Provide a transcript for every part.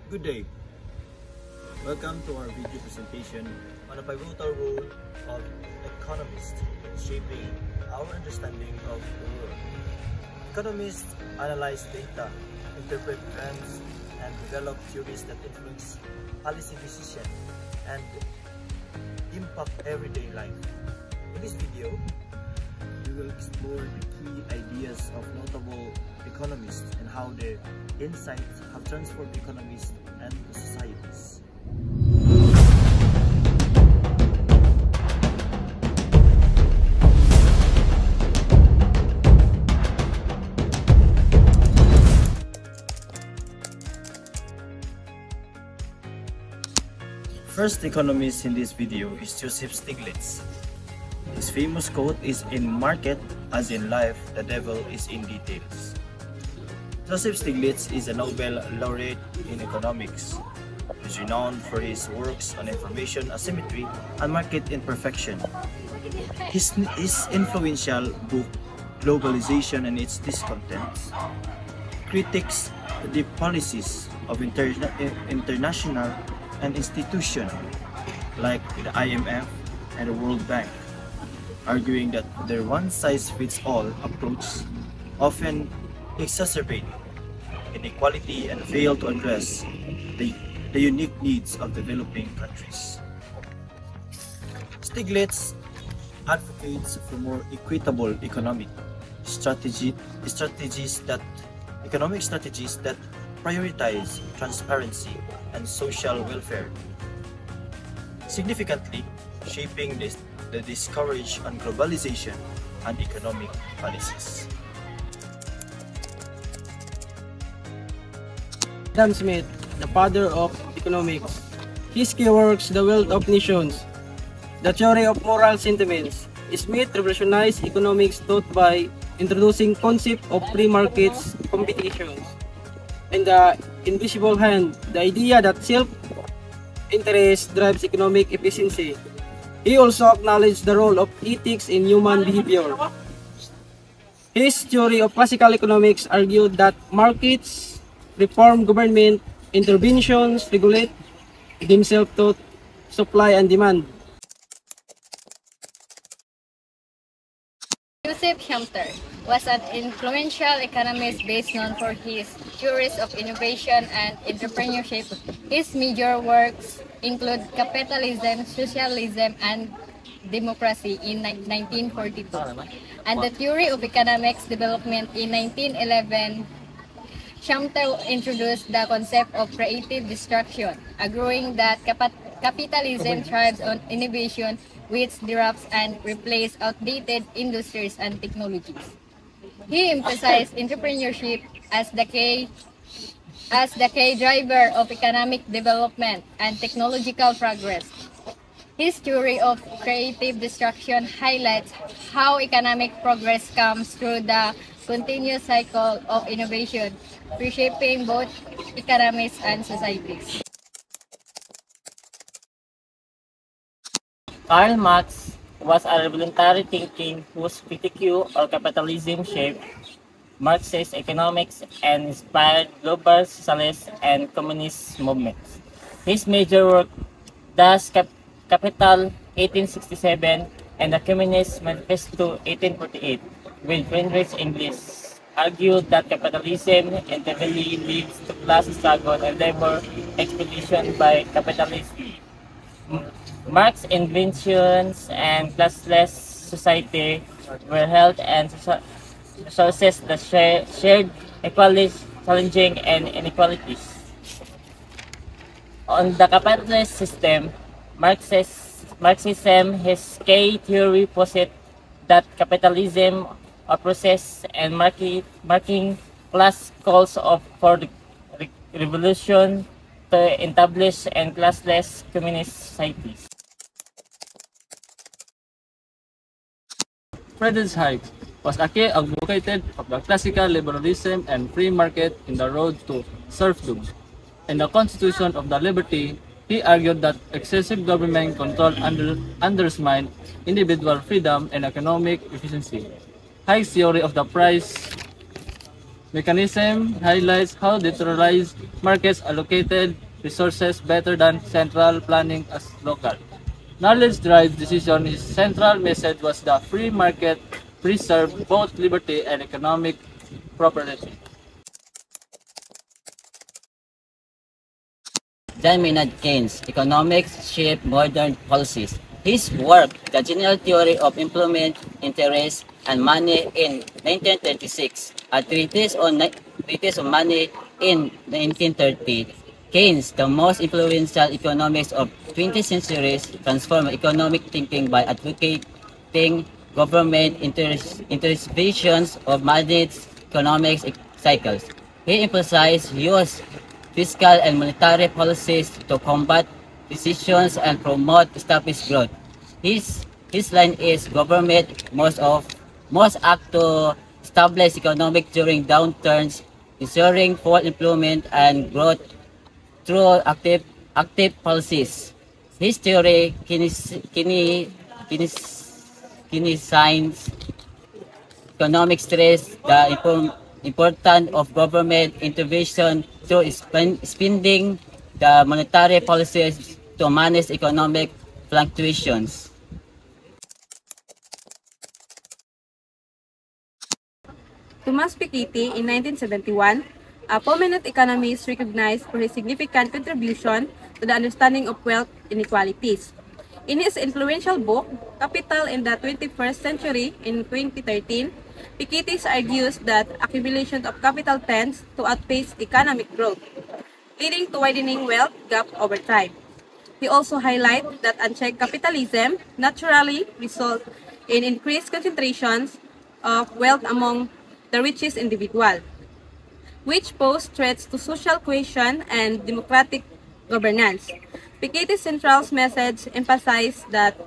Good day. Welcome to our video presentation on a pivotal role of economists in shaping our understanding of the world. Economists analyze data, interpret trends, and develop theories that influence policy decisions and impact everyday life. In this video, we will explore the key ideas of notable economists and how their insights have transformed economies and societies. First economist in this video is Joseph Stiglitz. His famous quote is, "In market as in life, the devil is in details." Joseph Stiglitz is a Nobel laureate in economics. He is renowned for his works on information asymmetry and market imperfection. His influential book, Globalization and Its Discontents, critiques the policies of international and institutions like the IMF and the World Bank, arguing that their one-size-fits-all approach often exacerbate inequality and fail to address the unique needs of developing countries. Stiglitz advocates for more equitable economic strategies that prioritize transparency and social welfare, significantly shaping the discourage on globalization and economic policies. Adam Smith, the father of economics. His key works, The Wealth of Nations, The Theory of Moral Sentiments. Smith revolutionized economics thought by introducing concept of free markets, competitions, and the invisible hand, the idea that self-interest drives economic efficiency. He also acknowledged the role of ethics in human behavior. His theory of classical economics argued that markets reform government interventions regulate themselves to supply and demand. Joseph Schumpeter was an influential economist best known for his theories of innovation and entrepreneurship. His major works include Capitalism, Socialism, and Democracy in 1942, and The Theory of Economics Development in 1911. Schumpeter introduced the concept of creative destruction, arguing that capitalism thrives on innovation, which disrupts and replaces outdated industries and technologies. He emphasized entrepreneurship as the key driver of economic development and technological progress. His theory of creative destruction highlights how economic progress comes through the continuous cycle of innovation, reshaping both economies and societies. Karl Marx was a revolutionary thinker whose critique of capitalism shaped Marxist economics and inspired global socialist and communist movements. His major work, Das Kapital 1867 and the Communist Manifesto 1848, with Friedrich Engels, argued that capitalism inevitably leads to class struggle and labor exploitation by capitalists. Marx's inventions and classless society were held and resources that shared equality, challenging and inequalities. On the capitalist system, Marxism, his key theory posits that capitalism, a process and marking class calls for the revolution to establish and classless communist societies. Friedrich Hayek was a key advocate of the classical liberalism and free market in the road to serfdom. In the Constitution of the Liberty, he argued that excessive government control undermines individual freedom and economic efficiency. Hayek's theory of the price mechanism highlights how decentralized markets allocated resources better than central planning as local. Knowledge drives decision. His central message was the free market preserve both liberty and economic property. John Maynard Keynes, Economics Shape Modern Policies. His work, The General Theory of Employment, Interest, and Money in 1936, a treatise on money in 1930. Keynes, the most influential economist of 20th century, transformed economic thinking by advocating government interventions of managed economic cycles. He emphasized use fiscal and monetary policies to combat recessions and promote established growth. His line is government must act to establish economic during downturns, ensuring full employment and growth through active policies. His theory Keynesian economic stress the importance of government intervention through spending the monetary policies to manage economic fluctuations. Thomas Piketty in 1971, a prominent economist recognized for his significant contribution to the understanding of wealth inequalities. In his influential book, Capital in the 21st Century in 2013, Piketty argues that accumulation of capital tends to outpace economic growth, leading to widening wealth gap over time. He also highlights that unchecked capitalism naturally results in increased concentrations of wealth among the richest individual, which pose threats to social cohesion and democratic governance. Piketty's central message emphasized that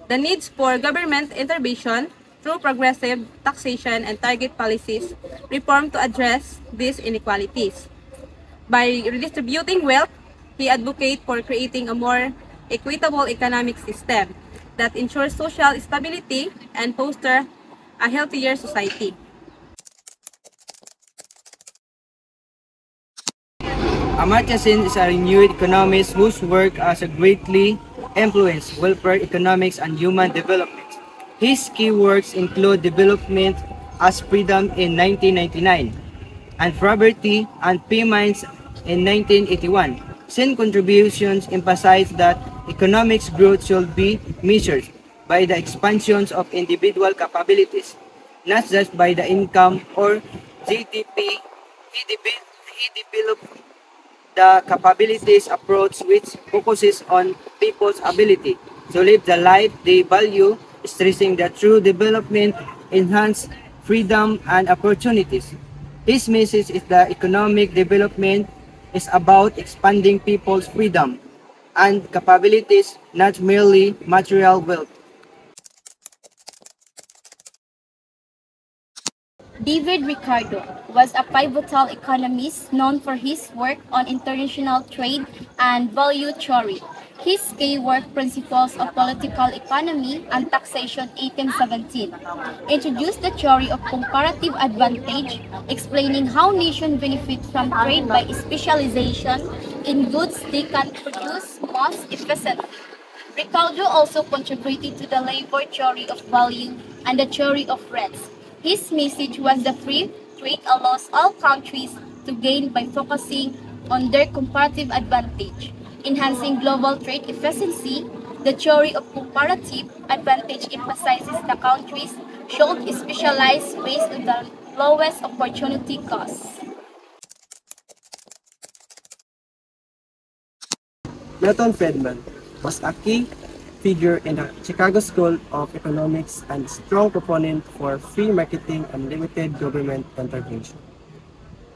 the needs for government intervention through progressive taxation and target policies reform to address these inequalities. By redistributing wealth, he advocates for creating a more equitable economic system that ensures social stability and fosters a healthier society. Amartya Sen is a renewed economist whose work has greatly influenced welfare economics and human development. His key works include Development as Freedom in 1999 and Poverty and Payments in 1981. Sen's contributions emphasize that economic growth should be measured by the expansions of individual capabilities, not just by the income or GDP. He developed the capabilities approach which focuses on people's ability to live the life they value, stressing that true development enhances freedom and opportunities. His message is that economic development is about expanding people's freedom and capabilities, not merely material wealth. David Ricardo was a pivotal economist known for his work on international trade and value theory. His key work, Principles of Political Economy and Taxation 1817, introduced the theory of comparative advantage, explaining how nations benefit from trade by specialization in goods they can produce most efficiently. Ricardo also contributed to the labor theory of value and the theory of rents. His message was that free trade allows all countries to gain by focusing on their comparative advantage, enhancing global trade efficiency. The theory of comparative advantage emphasizes the countries should specialize based on the lowest opportunity costs. Milton Friedman was a key figure in the Chicago School of Economics and strong proponent for free marketing and limited government intervention.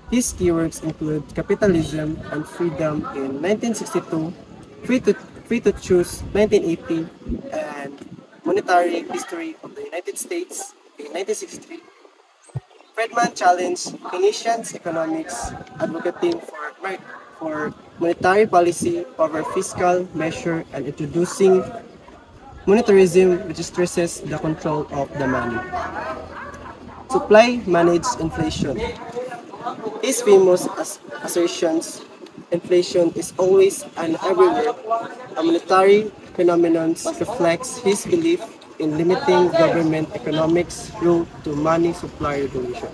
His key works include Capitalism and Freedom in 1962, Free to Choose 1980, and Monetary History of the United States in 1963. Friedman challenged Keynesian economics, advocating for monetary policy over fiscal measure and introducing monetarism, which stresses the control of the money. Supply managed inflation. His famous assertions, inflation is always and everywhere, a monetary phenomenon, reflects his belief in limiting government economics' role to money supply regulation.